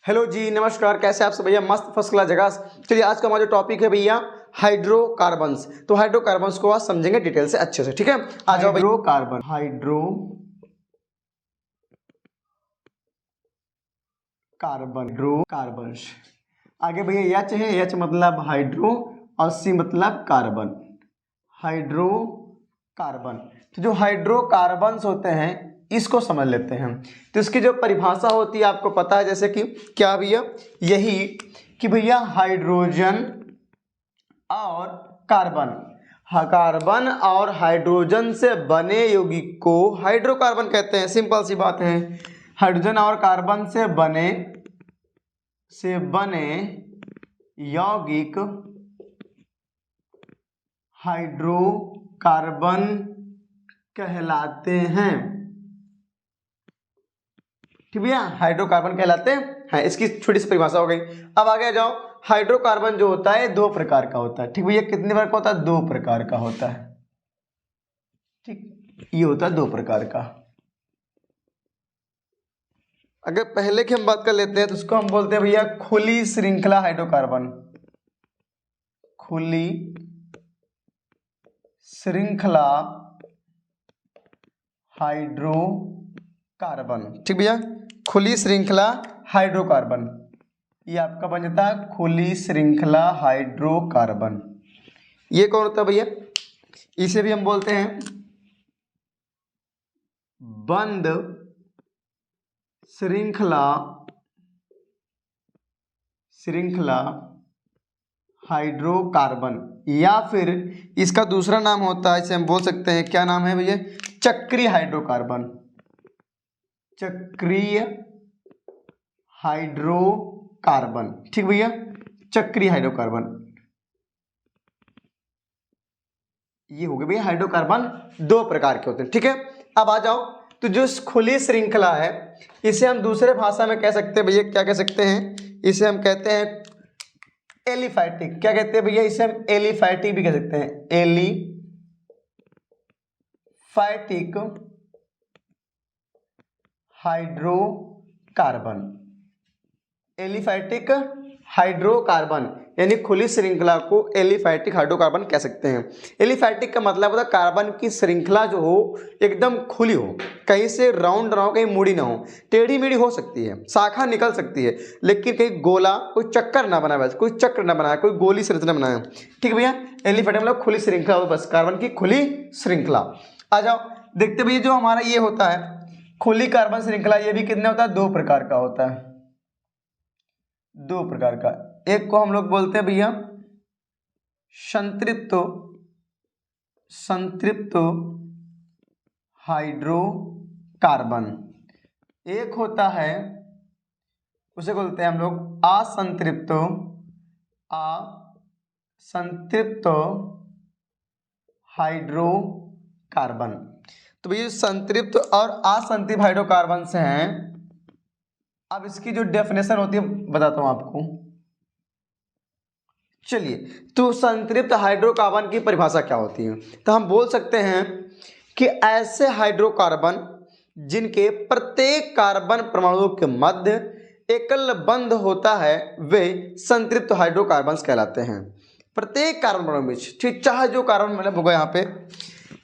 Hello जी, नमस्कार। कैसे आप सब भैया? मस्त फर्स्ट क्लास जगह। चलिए, आज का हमारा जो टॉपिक है भैया हाइड्रोकार्बन्स। तो हाइड्रोकार्बन्स को आज समझेंगे डिटेल से अच्छे से, ठीक है? आ जाओ। Hydrocarbon, hydrocarbons. आगे भैया एच है, एच मतलब हाइड्रो और सी मतलब कार्बन, हाइड्रोकार्बन। तो जो हाइड्रोकार्बन्स होते हैं इसको समझ लेते हैं। तो इसकी जो परिभाषा होती है आपको पता है, जैसे कि क्या भैया, यही कि भैया हाइड्रोजन और कार्बन, कार्बन और हाइड्रोजन से बने यौगिक को हाइड्रोकार्बन कहते हैं। सिंपल सी बात है। हाइड्रोजन और कार्बन से बने यौगिक हाइड्रोकार्बन कहलाते हैं। ठीक भैया, हाइड्रोकार्बन कहलाते हैं। इसकी छोटी सी परिभाषा हो गई। अब आगे जाओ। हाइड्रोकार्बन जो होता है दो प्रकार का होता है। ठीक भैया, कितने प्रकार का होता है? दो प्रकार का होता है। ठीक, ये होता है दो प्रकार का। अगर पहले की हम बात कर लेते हैं तो उसको हम बोलते हैं भैया खुली श्रृंखला हाइड्रोकार्बन। खुली श्रृंखला हाइड्रोकार्बन। ठीक भैया, खुली श्रृंखला हाइड्रोकार्बन, ये आपका बन जाता है खुली श्रृंखला हाइड्रोकार्बन। ये कौन होता है भैया? इसे भी हम बोलते हैं बंद श्रृंखला हाइड्रोकार्बन, या फिर इसका दूसरा नाम होता है, इसे हम बोल सकते हैं, क्या नाम है भैया? चक्रीय हाइड्रोकार्बन। चक्रीय हाइड्रोकार्बन। ठीक भैया, चक्रीय हाइड्रोकार्बन। ये हो गए भैया हाइड्रोकार्बन दो प्रकार के होते हैं। ठीक है, अब आ जाओ। तो जो खुली श्रृंखला है इसे हम दूसरे भाषा में कह सकते हैं भैया, क्या कह सकते हैं? इसे हम कहते हैं एलिफैटिक। क्या कहते हैं भैया? इसे हम एलिफैटिक भी कह सकते हैं। Aliphatic hydrocarbon. एलिफैटिक हाइड्रोकार्बन यानी खुली श्रृंखला को एलिफैटिक हाइड्रोकार्बन कह सकते हैं। एलिफैटिक का मतलब होता है कार्बन की श्रृंखला जो हो एकदम खुली हो, कहीं से राउंड ना हो, कहीं मुड़ी ना हो, टेढ़ी मेढ़ी हो सकती है, शाखा निकल सकती है, लेकिन कहीं गोला कोई चक्कर ना बनाए, कोई चक्र ना बनाए, कोई गोली संरचना बनाए। ठीक भैया, एलिफैटिक मतलब खुली श्रृंखला हो, बस कार्बन की खुली श्रृंखला। आ जाओ, देखते भैया जो हमारा ये होता है खुली कार्बन श्रृंखला, ये भी कितने होता है? दो प्रकार का होता है। दो प्रकार का। एक को हम लोग बोलते हैं भैया संतृप्त हाइड्रोकार्बन। एक होता है, उसे बोलते हैं हम लोग असंतृप्त हाइड्रोकार्बन। तो भैया संतृप्त और असंतृप्त हाइड्रोकार्बन से हैं। अब इसकी जो डेफिनेशन होती है बताता हूं आपको। चलिए, तो संतृप्त हाइड्रोकार्बन की परिभाषा क्या होती है? तो हम बोल सकते हैं कि ऐसे हाइड्रोकार्बन जिनके प्रत्येक कार्बन परमाणु के मध्य एकल बंध होता है वे संतृप्त हाइड्रोकार्बन कहलाते हैं। प्रत्येक कार्बन परमाणु में, ठीक, चाहे जो कार्बन मतलब होगा यहाँ पे,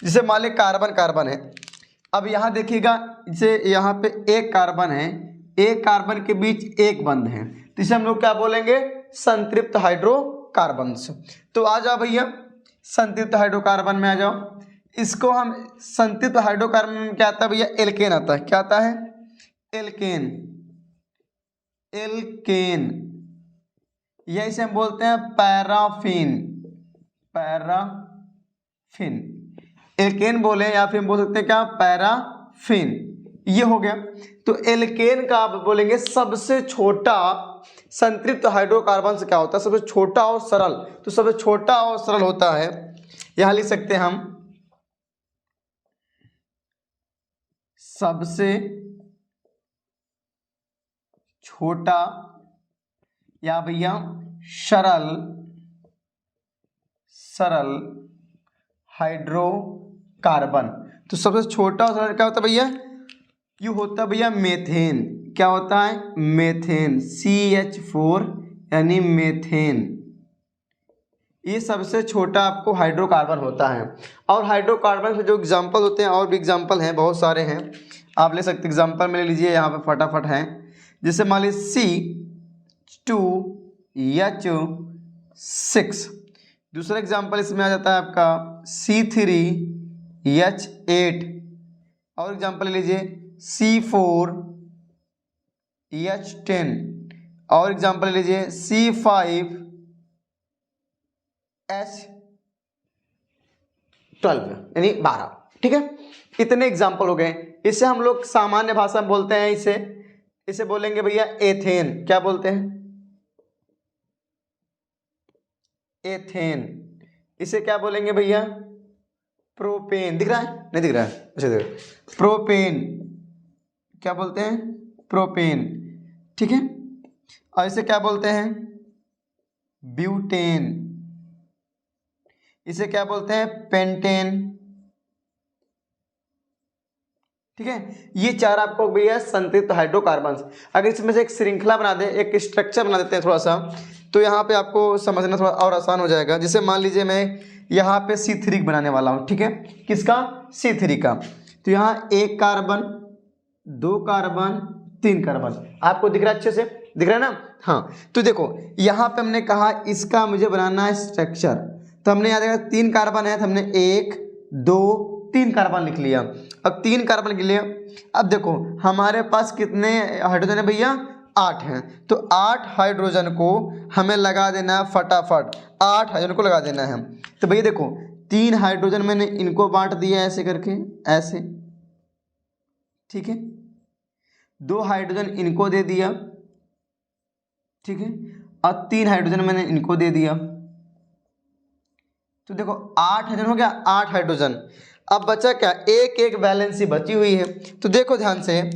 जैसे मान लें कार्बन है। अब यहाँ देखिएगा, जैसे यहाँ पे एक कार्बन है, एक कार्बन के बीच एक बंध है, तो इसे हम लोग क्या बोलेंगे? संतृप्त हाइड्रोकार्बन। तो आ जाओ भैया संतृप्त हाइड्रोकार्बन में आ जाओ। इसको हम संतृप्त हाइड्रोकार्बन में क्या आता है भैया? एल्केन आता है। क्या आता है? एल्केन, या इसे हम बोलते हैं पैराफिन। एल्केन बोले या फिर हम बोल सकते हैं क्या? पैराफिन। ये हो गया। तो एल्केन का आप बोलेंगे सबसे छोटा संतृप्त हाइड्रोकार्बन से क्या होता है? सबसे छोटा और सरल। तो सबसे छोटा और सरल होता है, यहां लिख सकते हैं हम सबसे छोटा या भैया सरल हाइड्रोकार्बन। तो सबसे छोटा और सरल क्या होता है भैया? ये होता है भैया मेथेन। क्या होता है मेथेन, CH4 यानी मेथेन। ये सबसे छोटा आपको हाइड्रोकार्बन होता है। और हाइड्रोकार्बन के जो एग्जाम्पल होते हैं, और भी एग्जाम्पल हैं, बहुत सारे हैं, आप ले सकते एग्जाम्पल में ले लीजिए यहाँ पे फटाफट हैं। जैसे मान लीजिए C2H6, दूसरा एग्जाम्पल इसमें आ जाता है आपका C3H8, और एग्जाम्पल ले लीजिए C4H10, और एग्जाम्पल ले लीजिए C5H12 यानी 12। ठीक है, इतने एग्जाम्पल हो गए। इसे हम लोग सामान्य भाषा में बोलते हैं, इसे बोलेंगे भैया एथेन। क्या बोलते हैं? एथेन। इसे क्या बोलेंगे भैया? प्रोपेन। दिख रहा है? नहीं दिख रहा है? अच्छा देख, प्रोपेन। क्या बोलते हैं? प्रोपेन। ठीक है, और इसे क्या बोलते हैं? ब्यूटेन। इसे क्या बोलते हैं? पेंटेन। ठीक है, ये चार आपको भैया संतृप्त हाइड्रोकार्बन्स। अगर इसमें से एक श्रृंखला बना दे, एक स्ट्रक्चर बना देते हैं थोड़ा सा, तो यहाँ पे आपको समझना थोड़ा और आसान हो जाएगा। जैसे मान लीजिए मैं यहाँ पे C3 बनाने वाला हूँ। ठीक है, किसका? C3 का। तो यहाँ 1 कार्बन, 2 कार्बन, 3 कार्बन। आपको दिख रहा है? अच्छे से दिख रहा है ना? हाँ, तो देखो यहाँ पे हमने कहा इसका मुझे बनाना है स्ट्रक्चर, तो हमने यहाँ देखा 3 कार्बन है, तो हमने 1 2 3 कार्बन लिख लिया। अब 3 कार्बन के लिए अब देखो हमारे पास कितने हाइड्रोजन है भैया? 8 हैं। तो 8 हाइड्रोजन को हमें लगा देना है फटाफट, 8 हाइड्रोजन को लगा देना है। तो भैया देखो 3 हाइड्रोजन मैंने इनको बांट दिया ऐसे करके, ऐसे। ठीक है, 2 हाइड्रोजन इनको दे दिया। ठीक है, और 3 हाइड्रोजन मैंने इनको दे दिया। तो देखो 8 हाइड्रोजन हो गया, 8 हाइड्रोजन। अब बचा क्या? एक एक वैलेंसी बची हुई है। तो देखो ध्यान से,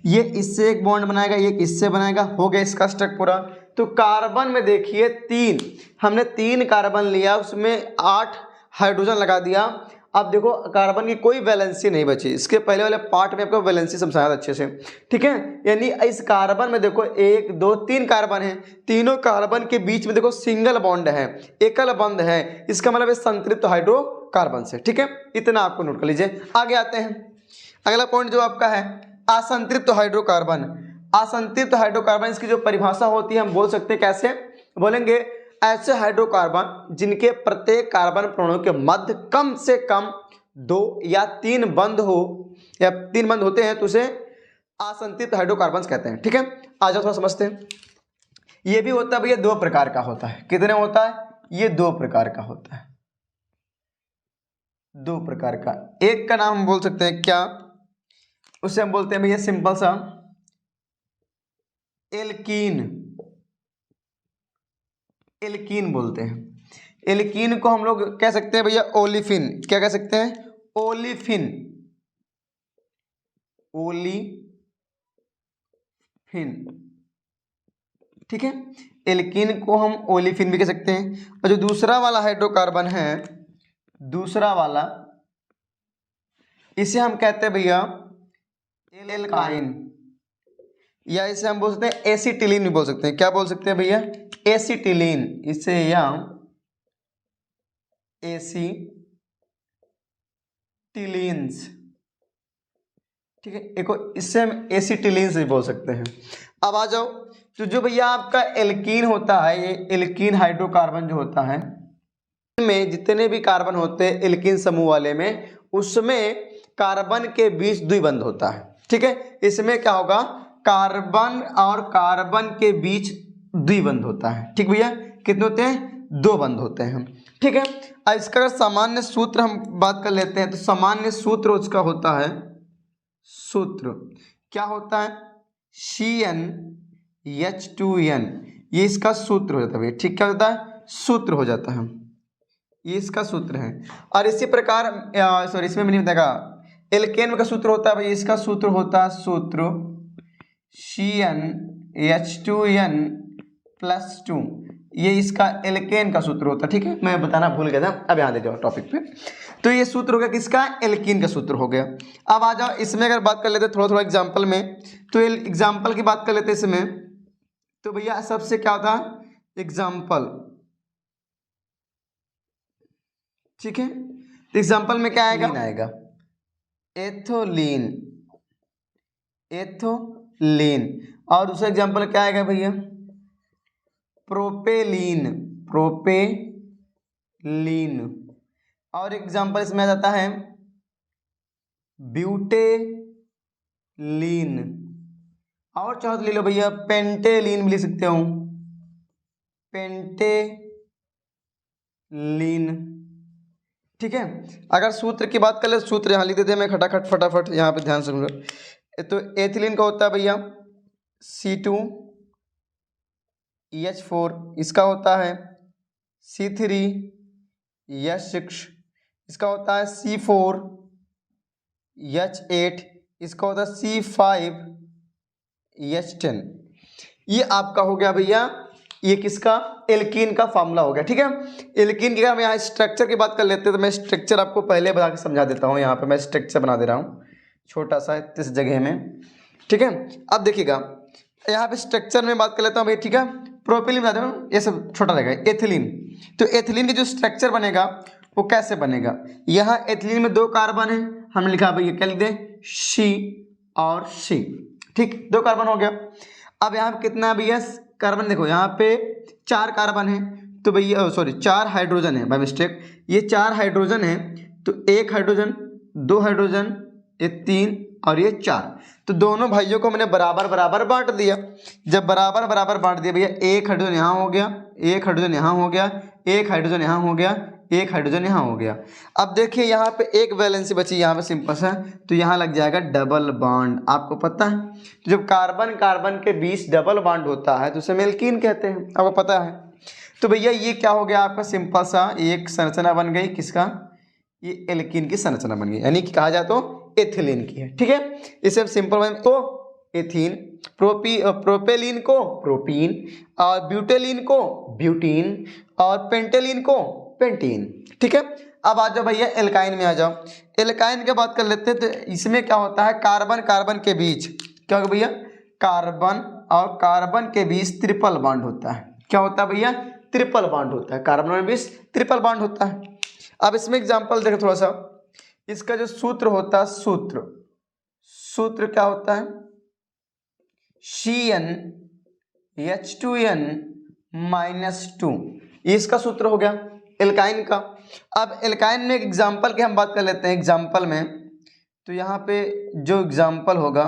ये इससे एक बॉन्ड बनाएगा, ये इससे बनाएगा, हो गया इसका स्ट्रक्चर पूरा। तो कार्बन में देखिए 3, हमने 3 कार्बन लिया, उसमें 8 हाइड्रोजन लगा दिया। अब देखो कार्बन की कोई वैलेंसी नहीं बची। इसके पहले वाले पार्ट में आपको वैलेंसी समझाया था अच्छे से। ठीक है, यानी इस कार्बन में देखो 1 2 3 कार्बन है, तीनों कार्बन के बीच में देखो सिंगल बॉन्ड है, एकल बंध है। इसका मतलब संतृप्त हाइड्रोकार्बन से। ठीक है, इतना आपको नोट कर लीजिए। आगे आते हैं, अगला पॉइंट जो आपका है असंतृप्त हाइड्रोकार्बन। असंतृप्त हाइड्रोकार्बन, इसकी जो परिभाषा होती है हम बोल सकते हैं, कैसे बोलेंगे? ऐसे हाइड्रोकार्बन जिनके प्रत्येक कार्बन परमाणु के मध्य कम से कम 2 या 3 बंध हो, या 3 बंध होते हैं, तो उसे असंतृप्त हाइड्रोकार्बन कहते हैं। ठीक है, आ जाओ थोड़ा समझते हैं। ये भी होता है भैया 2 प्रकार का होता है। कितने होता है? ये 2 प्रकार का होता है, 2 प्रकार का। एक का नाम हम बोल सकते हैं क्या? उसे हम बोलते हैं भैया सिंपल सा एल्कीन। एल्कीन बोलते हैं। एल्कीन को हम लोग कह सकते हैं भैया ओलिफिन। क्या कह सकते हैं? ओलिफिन। ओलिफिन। ठीक है, एल्कीन को हम ओलिफिन भी कह सकते हैं। और जो दूसरा वाला हाइड्रोकार्बन है, दूसरा वाला, इसे हम कहते हैं भैया एल्काइन, या इसे हम बोल सकते हैं एसिटिलीन भी बोल सकते हैं। क्या बोल सकते हैं भैया? एसिटिलीन। इसे या एसिटिलीन्स। ठीक है, एक इससे हम एसिटिलीन्स भी बोल सकते हैं। अब आ जाओ, तो जो भैया आपका एल्कीन होता है, ये एल्कीन हाइड्रोकार्बन जो होता है, में जितने भी कार्बन होते हैं एल्कीन समूह वाले में, उसमें कार्बन के बीच द्विबंध होता है। ठीक है, इसमें क्या होगा? कार्बन और कार्बन के बीच द्विबंध होता है। ठीक भैया, कितने होते हैं? 2 बंध होते हैं। ठीक है, अब इसका अगर सामान्य सूत्र हम बात कर लेते हैं, तो सामान्य सूत्र उसका होता है, सूत्र क्या होता है? CnH2n। ये इसका सूत्र हो जाता है भैया। ठीक, क्या होता है? सूत्र हो जाता है, ये इसका सूत्र है। और इसी प्रकार सॉरी इसमें नहीं बताएगा, एल्केन का सूत्र होता है भाई, इसका सूत्र होता है सूत्र CnH2n+2। ये इसका एल्केन का सूत्र होता है। ठीक है, मैं बताना भूल गया था, अब यहाँ दे जाओ टॉपिक पे। तो ये सूत्र हो गया किसका, एल्कीन का सूत्र हो गया। अब आ जाओ इसमें अगर बात कर लेते थोड़ा थोड़ा एग्जाम्पल में, तो एग्जाम्पल की बात कर लेते इसमें। तो भैया सबसे क्या होता है एग्जाम्पल, ठीक है। तो एग्जाम्पल में क्या आएगा, एथोलीन, एथोलीन। और दूसरा एग्जाम्पल क्या आएगा भैया, प्रोपेलीन, प्रोपेलीन। और एग्जाम्पल इसमें आ जाता है ब्यूटेलीन। और चाहो तो ले लो भैया पेंटेलीन भी ले सकते हो, पेंटेलीन। ठीक है, अगर सूत्र की बात कर ले, सूत्र यहाँ लिख देते हैं, मैं खटाखट फटाफट यहाँ पे ध्यान से सुनो। तो एथिलीन का होता है भैया C2H4, इसका होता है C3H6, इसका होता है C4H8, इसका होता है C5H10। ये आपका हो गया भैया, ये किसका, एल्कीन का फार्मूला हो गया। ठीक है, एल्कीन की अगर हम यहाँ स्ट्रक्चर की बात कर लेते हैं, तो मैं स्ट्रक्चर आपको पहले बता के समझा देता हूँ। यहाँ पे मैं स्ट्रक्चर बना दे रहा हूँ छोटा सा इस जगह में। ठीक है, अब देखिएगा यहाँ पे स्ट्रक्चर में बात कर लेता हूँ भाई। ठीक है, प्रोपेलिन बता दूँ, ये सब छोटा रहेगा, एथिलीन। तो एथिलीन का जो स्ट्रक्चर बनेगा वो कैसे बनेगा, यहाँ एथिलीन में 2 कार्बन है, हमने लिखा भैया क्या लिख दें, C और C। ठीक, 2 कार्बन हो गया। अब यहाँ पे कितना भैया कार्बन, देखो यहाँ पे 4 कार्बन है, तो भैया सॉरी 4 हाइड्रोजन है बाय मिस्टेक, ये 4 हाइड्रोजन है। तो 1 हाइड्रोजन, 2 हाइड्रोजन, ये 3 और ये 4। तो दोनों भाइयों को मैंने बराबर बराबर बांट दिया। जब बराबर बराबर बांट दिया भैया, 1 हाइड्रोजन यहाँ हो गया, 1 हाइड्रोजन यहाँ हो गया, 1 हाइड्रोजन यहाँ हो गया, 1 हाइड्रोजन यहाँ हो गया। अब देखिए यहाँ पे एक वैलेंसी बची, यहाँ पे सिंपल सा, तो यहाँ लग जाएगा डबल बॉन्ड। आपको पता है जब कार्बन कार्बन के बीच डबल बॉन्ड होता है तो उसे एल्कीन कहते हैं, आपको पता है। तो भैया ये क्या हो गया आपका, सिंपल सा एक संरचना बन गई किसका, ये एल्कीन की संरचना बन गई, यानी कि कहा जाए तो एथिलीन की है। ठीक है, इसे हम सिंपल तो एथीन, प्रोपेलीन को प्रोपीन, और ब्यूटेलीन को ब्यूटीन, और पेंटेलीन को पेंटीन। ठीक है, अब आ जाओ भैया एल्काइन में आ जाओ। एल्काइन की बात कर लेते हैं, तो इसमें क्या होता है, कार्बन कार्बन के बीच क्या होगा भैया, कार्बन और कार्बन के बीच ट्रिपल बॉन्ड होता है। क्या होता है भैया, ट्रिपल बॉन्ड होता है, कार्बन के बीच ट्रिपल बॉन्ड होता है। अब इसमें एग्जाम्पल देखो थोड़ा सा, इसका जो सूत्र होता है, सूत्र क्या होता है, CnH2n-2, इसका सूत्र हो गया एल्काइन का। अब एल्काइन में एक एग्जाम्पल की हम बात कर लेते हैं। एग्जाम्पल में तो यहाँ पे जो एग्जाम्पल होगा,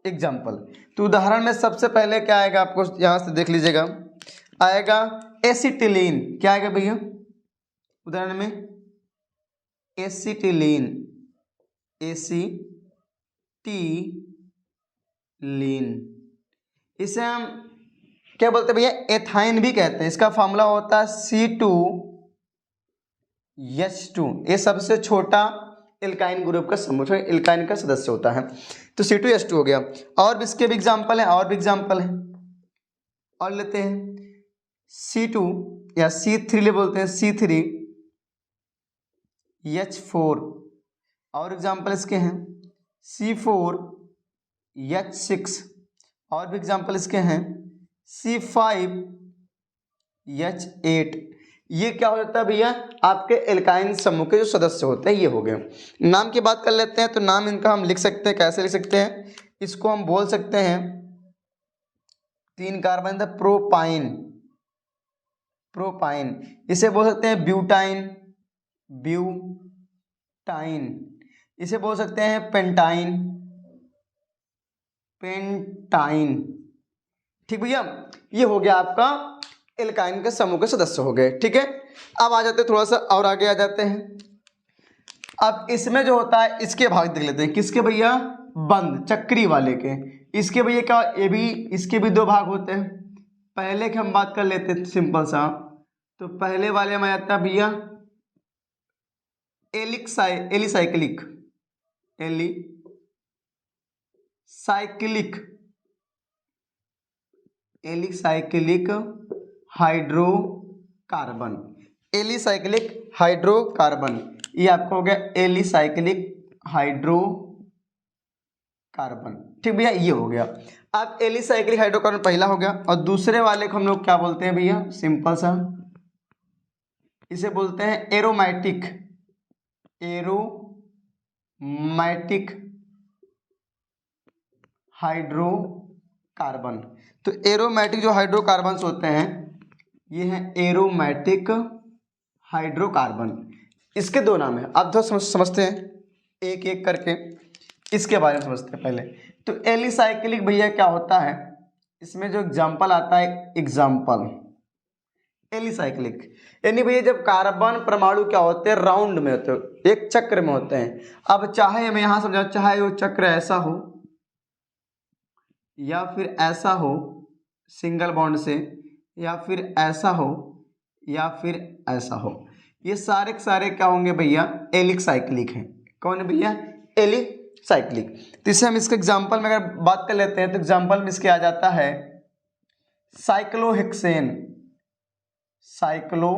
एग्जाम्पल तो उदाहरण में सबसे पहले क्या आएगा, आपको यहाँ से देख लीजिएगा, आएगा एसिटिलीन। क्या आएगा भैया उदाहरण में, एसिटिलीन, एसिटिलीन। इसे हम क्या बोलते हैं भैया, एथाइन भी कहते हैं। इसका फार्मूला होता है C2H2। ये सबसे छोटा एल्काइन ग्रुप का समूह, एल्काइन का सदस्य होता है। तो C2H2 हो गया। और भी इसके भी एग्जाम्पल हैं, और भी एग्जाम्पल हैं, और लेते हैं C2 या C3 ले बोलते हैं, C3H4। और एग्जाम्पल इसके हैं C4H6। और भी एग्जाम्पल इसके हैं C5H8। ये क्या हो जाता है भैया, आपके एल्काइन समूह के जो सदस्य होते हैं ये हो गए। नाम की बात कर लेते हैं, तो नाम इनका हम लिख सकते हैं, कैसे लिख सकते हैं, इसको हम बोल सकते हैं 3 कार्बन प्रोपाइन, प्रोपाइन। इसे बोल सकते हैं ब्यूटाइन, ब्यूटाइन। इसे बोल सकते हैं पेंटाइन, पेंटाइन। ठीक भैया, ये हो गया आपका एल्काइन के समूह के सदस्य हो गए। ठीक है, अब आ जाते हैं थोड़ा सा और आगे आ जाते हैं। अब इसमें जो होता है इसके भाग देख लेते हैं, किसके भैया, बंद चक्री वाले के। इसके भैया क्या, ये भी, इसके भी 2 भाग होते हैं। पहले की हम बात कर लेते हैं सिंपल सा, तो पहले वाले में आता है भैया alicyclic, alicyclic, alicyclic hydrocarbon, alicyclic hydrocarbon, ये आपका हो गया एलिसाइक्लिक हाइड्रोकार्बन। ठीक भैया, ये हो गया। अब एलिसाइक्लिक हाइड्रोकार्बन पहला हो गया, और दूसरे वाले को हम लोग क्या बोलते हैं भैया, सिंपल सा इसे बोलते हैं एरोमेटिक, एरोमेटिक हाइड्रोकार्बन। तो एरोमेटिक जो हाइड्रोकार्बन्स होते हैं ये हैं एरोमेटिक हाइड्रोकार्बन। इसके दो नाम है, आप थोड़ा समझते हैं एक एक करके, इसके बारे में समझते हैं पहले। तो एलिसाइक्लिक भैया क्या होता है, इसमें जो एग्जाम्पल आता है, एग्जाम्पल एलिसाइक्लिक यानी भैया जब कार्बन परमाणु क्या होते हैं, राउंड में होते हैं, एक चक्र में होते हैं। अब चाहे मैं यहाँ समझा, चाहे वो चक्र ऐसा हो या फिर ऐसा हो सिंगल बॉन्ड से, या फिर ऐसा हो या फिर ऐसा हो, ये सारे के सारे क्या होंगे भैया, एलिसाइक्लिक हैं। कौन है भैया, एलिसाइक्लिक। तो इससे हम इसके एग्जाम्पल में अगर बात कर लेते हैं, तो एग्जाम्पल में इसके आ जाता है साइक्लोहेक्सेन, साइक्लोहेक्सेन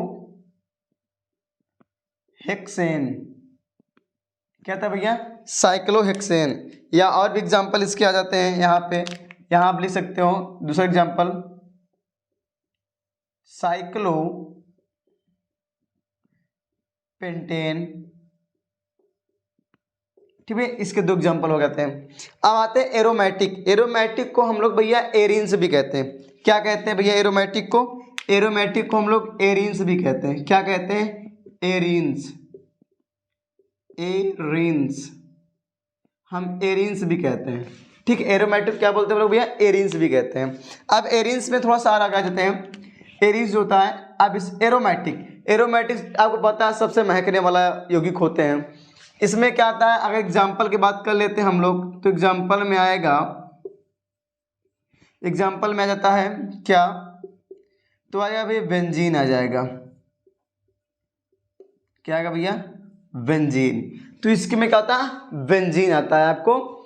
क्या था भैया, साइक्लोहेक्सेन। या और भी एग्जाम्पल इसके आ जाते हैं यहाँ पे, यहाँ आप लिख सकते हो दूसरा एग्जाम्पल साइक्लोपेंटेन। ठीक है, इसके दो एग्जाम्पल हो जाते हैं। अब आते हैं एरोमेटिक। एरोमेटिक को हम लोग भैया एरिन्स भी कहते हैं। क्या कहते हैं भैया एरोमेटिक को, एरोमेटिक को हम लोग एरिन्स भी कहते हैं। क्या कहते हैं, एरिन्स, एरिन्स, हम एरिन्स भी कहते हैं। ठीक, एरोमेटिक क्या बोलते हैं हम लोग भैया, एरिन्स भी कहते हैं। अब एरिन्स में थोड़ा सा आगे आ जाते हैं। एरिन्स जो होता है, अब इस एरोमेटिक, एरोमेटिक आपको पता है सबसे महकने वाला यौगिक होते हैं। इसमें क्या आता है, अगर एग्जाम्पल की बात कर लेते हैं हम लोग, तो एग्जाम्पल में आएगा, एग्जाम्पल में आ जाता है क्या, तो आएगा भैया बेंजीन आ जाएगा। क्या आएगा भैया, बेंजीन। तो इसके में क्या आता है, बेंजीन आता है आपको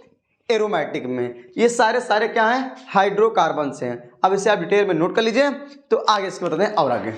एरोमेटिक में। ये सारे सारे क्या हैं, हाइड्रोकार्बन से हैं। अब इसे आप डिटेल में नोट कर लीजिए, तो आगे इसके बताते हैं और आगे।